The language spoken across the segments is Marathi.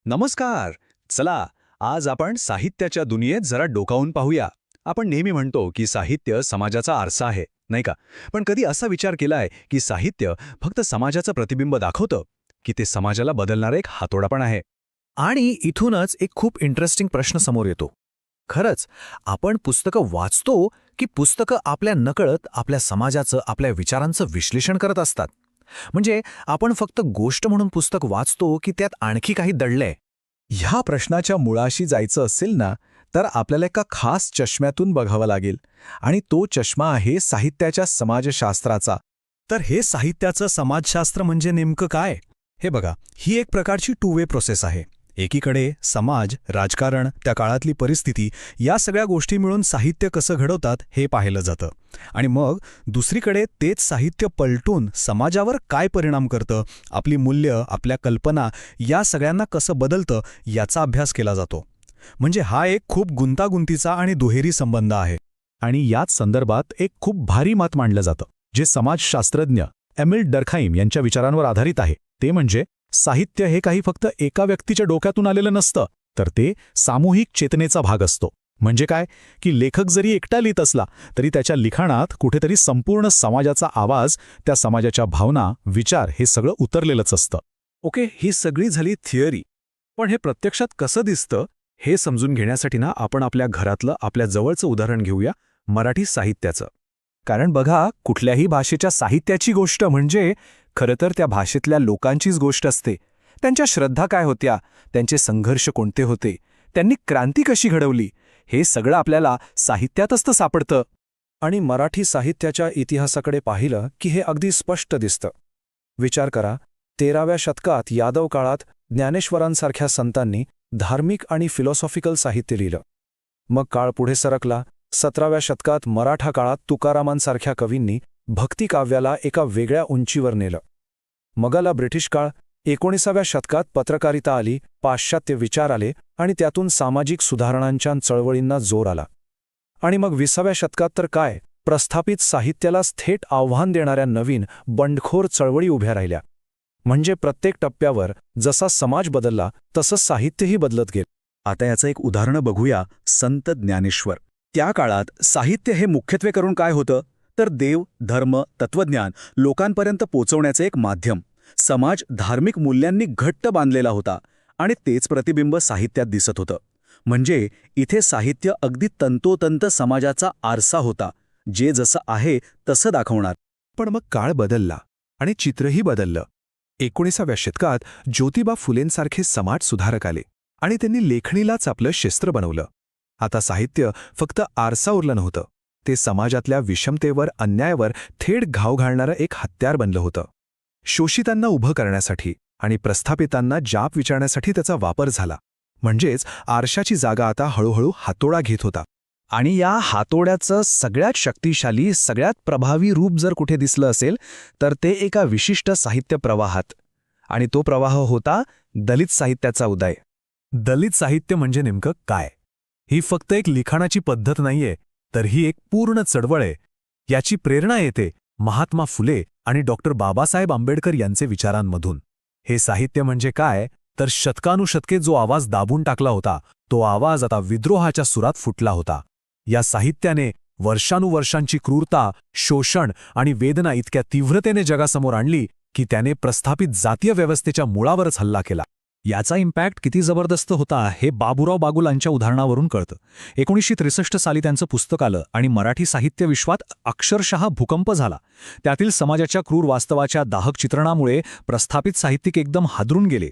नमस्कार. चला, आज आपण साहित्याच्या दुनियेत जरा डोकावून पाहूया. आपण नेहमी म्हणतो की साहित्य समाजाचा आरसा आहे, नाही का? पण कधी असा विचार केलाय की साहित्य फक्त समाजाचं प्रतिबिंब दाखवतं, की ते समाजाला बदलणारा एक हातोडा पण आहे? आणि इथूनच एक खूप इंटरेस्टिंग प्रश्न समोर येतो. खरंच, आपण पुस्तकं वाचतो की पुस्तकं आपल्या नकळत आपल्या समाजाचं, आपल्या विचारांचं विश्लेषण करत असतात? म्हणजे आपण फक्त गोष्ट म्हणून पुस्तक वाचतो की त्यात आणखी काही दडलंय? ह्या प्रश्नाच्या मुळाशी जायचं असेल ना, तर आपल्याला एका खास चष्म्यातून बघावं लागेल. आणि तो चष्मा आहे साहित्याच्या समाजशास्त्राचा. तर हे साहित्याचं समाजशास्त्र म्हणजे नेमकं काय? हे बघा, ही एक प्रकारची टू वे प्रोसेस आहे. एकीकडे समाज, राजकारण, त्या काळातली परिस्थिती या सगळ्या गोष्टी मिळून साहित्य कसं घडवतात हे पाहिलं जातं. आणि मग दुसरीकडे तेच साहित्य पलटून समाजावर काय परिणाम करतं, आपली मूल्य, आपल्या कल्पना या सगळ्यांना कसं बदलतं याचा अभ्यास केला जातो. म्हणजे हा एक खूप गुंतागुंतीचा आणि दुहेरी संबंध आहे. आणि याच संदर्भात एक खूप भारी मत मांडलं जातं, जे समाजशास्त्रज्ञ एमिल डर्खाइम यांच्या विचारांवर आधारित आहे. ते म्हणजे साहित्य हे काही फक्त एका व्यक्तीच्या डोक्यातून आलेलं नसतं, तर ते सामूहिक चेतनेचा भाग असतो. म्हणजे काय, की लेखक जरी एकटा लिहित असला तरी त्याच्या लिखाणात कुठेतरी संपूर्ण समाजाचा आवाज, त्या समाजाच्या भावना, विचार हे सगळं उतरलेलंच असतं. ओके, ही सगळी झाली थिअरी. पण हे प्रत्यक्षात कसं दिसतं हे समजून घेण्यासाठी ना आपण आपल्या घरातलं, आपल्या जवळचं उदाहरण घेऊया, मराठी साहित्याचं. कारण बघा, कुठल्याही भाषेच्या साहित्याची गोष्ट म्हणजे खरं तर त्या भाषेतल्या लोकांचीच गोष्ट असते. त्यांच्या श्रद्धा काय होत्या, त्यांचे संघर्ष कोणते होते, त्यांनी क्रांती कशी घडवली, हे सगळं आपल्याला साहित्यातच तर सापडतं. आणि मराठी साहित्याच्या इतिहासाकडे पाहिलं की हे अगदी स्पष्ट दिसतं. विचार करा, 13व्या शतकात यादव काळात ज्ञानेश्वरांसारख्या संतांनी धार्मिक आणि फिलॉसॉफिकल साहित्य लिहिलं. मग काळ पुढे सरकला. 17व्या शतकात मराठा काळात तुकारामांसारख्या कवींनी भक्तिकाव्याला एका वेगळ्या उंचीवर नेलं. मग आला ब्रिटिश काळ. 19व्या शतकात पत्रकारिता आली, पाश्चात्य विचार आले आणि त्यातून सामाजिक सुधारणांच्या चळवळींना जोर आला. आणि मग 20व्या शतकात तर काय, प्रस्थापित साहित्यालाच थेट आव्हान देणाऱ्या नवीन बंडखोर चळवळी उभ्या राहिल्या. म्हणजे प्रत्येक टप्प्यावर जसा समाज बदलला तसं साहित्यही बदलत गेलं. आता याचं एक उदाहरण बघूया, संत ज्ञानेश्वर. त्या काळात साहित्य हे मुख्यत्वे करून काय होतं, तर देव, धर्म, तत्वज्ञान लोकांपर्यंत पोचवण्याचं एक माध्यम. समाज धार्मिक मूल्यांनी घट्ट बांधलेला होता आणि तेच प्रतिबिंब साहित्यात दिसत होतं. म्हणजे इथे साहित्य अगदी तंतोतंत समाजाचा आरसा होता, जे जसं आहे तसं दाखवणार. पण मग काळ बदलला आणि चित्रही बदललं. 19व्या शतकात ज्योतिबा फुलेंसारखे समाजसुधारक आले आणि त्यांनी लेखणीलाच आपलं शस्त्र बनवलं. आता साहित्य फक्त आरसा उरलं नव्हतं, ते समाजातल्या विषमतेवर, अन्यायावर थेट घाव घालणारं एक हत्यार बनलं होतं. शोषितांना उभं करण्यासाठी आणि प्रस्थापितांना जाप विचारण्यासाठी त्याचा वापर झाला. म्हणजेच आरशाची जागा आता हळूहळू हातोडा घेत होता. आणि या हातोड्याचं सगळ्यात शक्तिशाली, सगळ्यात प्रभावी रूप जर कुठे दिसलं असेल तर ते एका विशिष्ट साहित्य प्रवाहात. आणि तो प्रवाह होता दलित साहित्याचा उदय. दलित साहित्य म्हणजे नेमकं काय? ही फक्त एक लिखाणाची पद्धत नाहीये, तर ही एक पूर्ण चळवळ आहे. याची प्रेरणा येते महात्मा फुले आणि डॉक्टर बाबासाहेब आंबेडकर यांचे विचारांमधून. हे साहित्य म्हणजे काय, तर शतकानुशतके जो आवाज दाबून टाकला होता, तो आवाज आता विद्रोहाच्या सुरात फुटला होता. या साहित्याने वर्षानुवर्षांची क्रूरता, शोषण आणि वेदना इतक्या तीव्रतेने जगासमोर आणली की त्याने प्रस्थापित जातीय व्यवस्थेच्या मुळावरच हल्ला केला. याचा इम्पॅक्ट किती जबरदस्त होता हे बाबुराव बागुलांच्या उदाहरणावरून कळतं. 1963 साली त्यांचं पुस्तक आलं आणि मराठी साहित्य विश्वात अक्षरशः भूकंप झाला. त्यातील समाजाच्या क्रूर वास्तवाच्या दाहक चित्रणामुळे प्रस्थापित साहित्यिक एकदम हादरून गेले.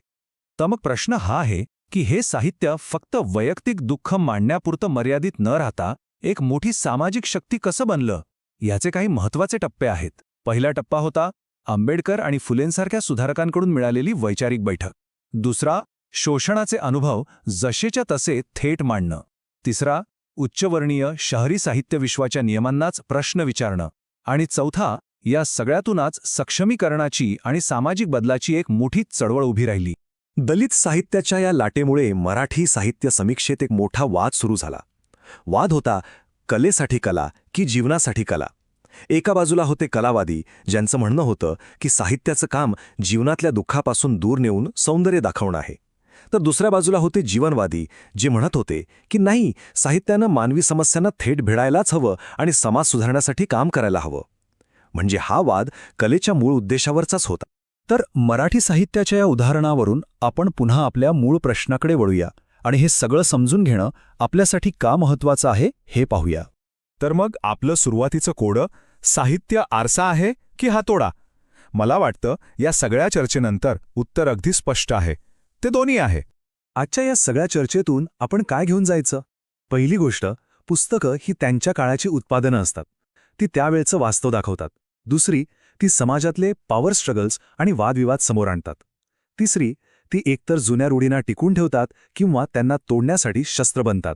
तर मग प्रश्न हा आहे की हे साहित्य फक्त वैयक्तिक दुःख मांडण्यापुरतं मर्यादित न राहता एक मोठी सामाजिक शक्ती कसं बनलं? याचे काही महत्त्वाचे टप्पे आहेत. पहिला टप्पा होता आंबेडकर आणि फुलेंसारख्या सुधारकांकडून मिळालेली वैचारिक बैठक. दुसरा, शोषणाचे अनुभव जसेच्या तसे थेट मांडणं. तिसरा, उच्चवर्णीय शहरी साहित्य विश्वाच्या नियमांनाच प्रश्न विचारणं. आणि चौथा, या सगळ्यातूनच सक्षमीकरणाची आणि सामाजिक बदलाची एक मोठी चळवळ उभी राहिली. दलित साहित्याच्या या लाटेमुळे मराठी साहित्य समीक्षेत एक मोठा वाद सुरू झाला. वाद होता कलेसाठी कला की जीवनासाठी कला. एका बाजूला होते कलावादी, ज्यांचं म्हणणं होतं की साहित्याचं काम जीवनातल्या दुःखापासून दूर नेऊन सौंदर्य दाखवणं आहे. तर दुसऱ्या बाजूला होते जीवनवादी, जे म्हणत होते की नाही, साहित्यानं मानवी समस्यांना थेट भिडायलाच हवं आणि समाज सुधारण्यासाठी काम करायला हवं. म्हणजे हा वाद कलेच्या मूळ उद्देशावरचाच होता. तर मराठी साहित्याच्या या उदाहरणावरून आपण पुन्हा आपल्या मूळ प्रश्नाकडे वळूया आणि हे सगळं समजून घेणं आपल्यासाठी का महत्वाचं आहे हे पाहूया. तर मग आपलं सुरुवातीचं कोडं साहित्य आरसा आहे की हातोडा? मला वाटतं या सगळ्या चर्चेनंतर उत्तर अगदी स्पष्ट आहे. ते दोन्ही आहे. आजच्या या सगळ्या चर्चेतून आपण काय घेऊन जायचं? पहिली गोष्ट, पुस्तकं ही त्यांच्या काळाची उत्पादनं असतात. ती त्यावेळचं वास्तव दाखवतात. दुसरी, ती समाजातले पॉवर स्ट्रगल्स आणि वादविवाद समोर आणतात. तिसरी, ती एकतर जुन्या रूढींना टिकून ठेवतात किंवा त्यांना तोडण्यासाठी शस्त्र बनतात.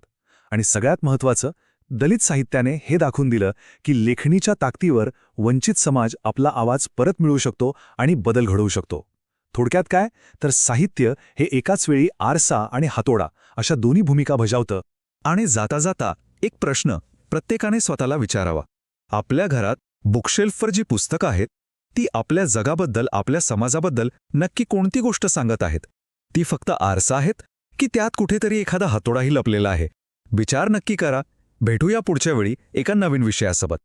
आणि सगळ्यात महत्त्वाचं, दलित साहित्याने हे दाखवून दिलं की लेखणीच्या ताकदीवर वंचित समाज आपला आवाज परत मिळवू शकतो आणि बदल घडवू शकतो. थोडक्यात काय, तर साहित्य हे एकाच वेळी आरसा आणि हातोडा अशा दोन्ही भूमिका बजावतं. आणि जाता जाता एक प्रश्न प्रत्येकाने स्वतःला विचारावा. आपल्या घरात बुकशेल्फवर जी पुस्तकं आहेत ती आपल्या जगाबद्दल, आपल्या समाजाबद्दल नक्की कोणती गोष्ट सांगत आहेत? ती फक्त आरसा आहेत की त्यात कुठेतरी एखादा हातोडाही लपलेला आहे? विचार नक्की करा. भेटूया पुढच्या वेळी एका नवीन विषयासोबत.